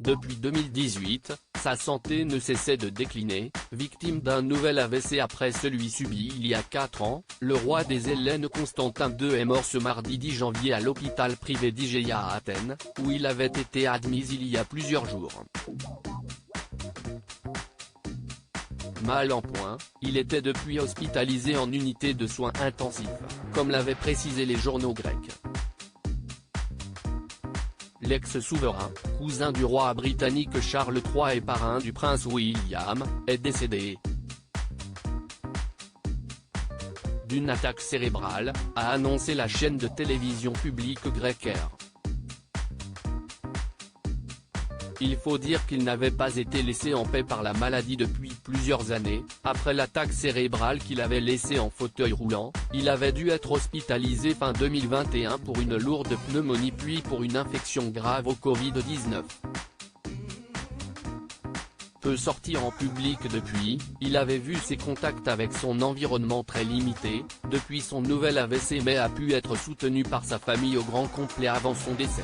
Depuis 2018, sa santé ne cessait de décliner, victime d'un nouvel AVC après celui subi il y a 4 ans. Le roi des Hellènes Constantin II est mort ce mardi 10 janvier à l'hôpital privé d'Igéia à Athènes, où il avait été admis il y a plusieurs jours. Mal en point, il était depuis hospitalisé en unité de soins intensifs, comme l'avaient précisé les journaux grecs. L'ex-souverain, cousin du roi britannique Charles III et parrain du prince William, est décédé d'une attaque cérébrale, a annoncé la chaîne de télévision publique grecque R. Il faut dire qu'il n'avait pas été laissé en paix par la maladie depuis plusieurs années. Après l'attaque cérébrale qu'il avait laissé en fauteuil roulant, il avait dû être hospitalisé fin 2021 pour une lourde pneumonie puis pour une infection grave au Covid-19. Peu sorti en public depuis, il avait vu ses contacts avec son environnement très limités, depuis son nouvel AVC, mais a pu être soutenu par sa famille au grand complet avant son décès.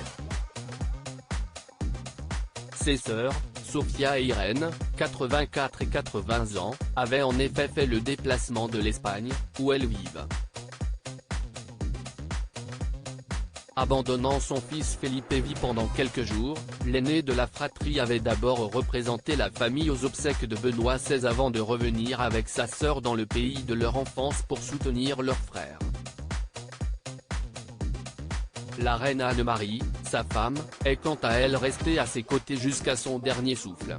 Ses sœurs, Sofia et Irène, 84 et 80 ans, avaient en effet fait le déplacement de l'Espagne, où elles vivent. Abandonnant son fils Felipe pendant quelques jours, l'aîné de la fratrie avait d'abord représenté la famille aux obsèques de Benoît XVI avant de revenir avec sa sœur dans le pays de leur enfance pour soutenir leur frère. La reine Anne-Marie, sa femme, est quant à elle restée à ses côtés jusqu'à son dernier souffle.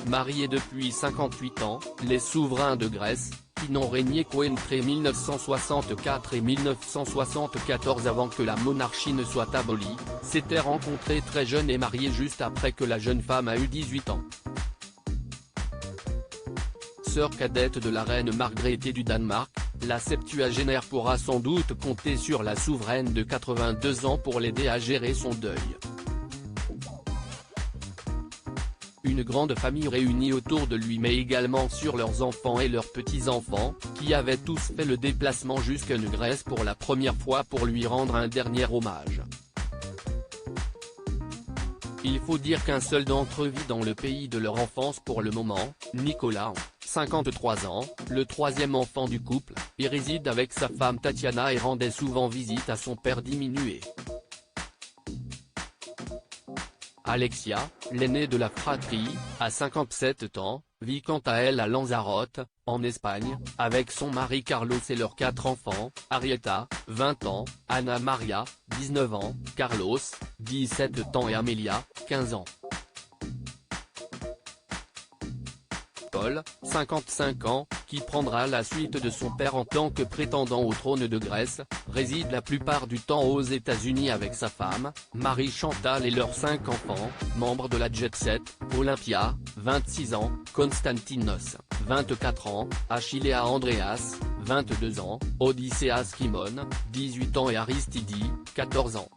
Mariés depuis 58 ans, les souverains de Grèce, qui n'ont régné qu'entre 1964 et 1974 avant que la monarchie ne soit abolie, s'étaient rencontrés très jeunes et mariés juste après que la jeune femme a eu 18 ans. Sœur cadette de la reine Margrethe du Danemark, la septuagénaire pourra sans doute compter sur la souveraine de 82 ans pour l'aider à gérer son deuil. Une grande famille réunie autour de lui mais également sur leurs enfants et leurs petits-enfants, qui avaient tous fait le déplacement jusqu'en Grèce pour la première fois pour lui rendre un dernier hommage. Il faut dire qu'un seul d'entre eux vit dans le pays de leur enfance pour le moment, Nicolas, 53 ans, le troisième enfant du couple, et réside avec sa femme Tatiana et rendait souvent visite à son père diminué. Alexia, l'aînée de la fratrie, à 57 ans, vit quant à elle à Lanzarote, en Espagne, avec son mari Carlos et leurs 4 enfants, Arieta, 20 ans, Ana Maria, 19 ans, Carlos, 17 ans et Amelia, 15 ans. Paul, 55 ans, qui prendra la suite de son père en tant que prétendant au trône de Grèce, réside la plupart du temps aux États-Unis avec sa femme, Marie-Chantal et leurs 5 enfants, membres de la Jet Set, Olympia, 26 ans, Konstantinos, 24 ans, Achillea Andreas, 22 ans, Odysseas Kimon, 18 ans et Aristidi, 14 ans.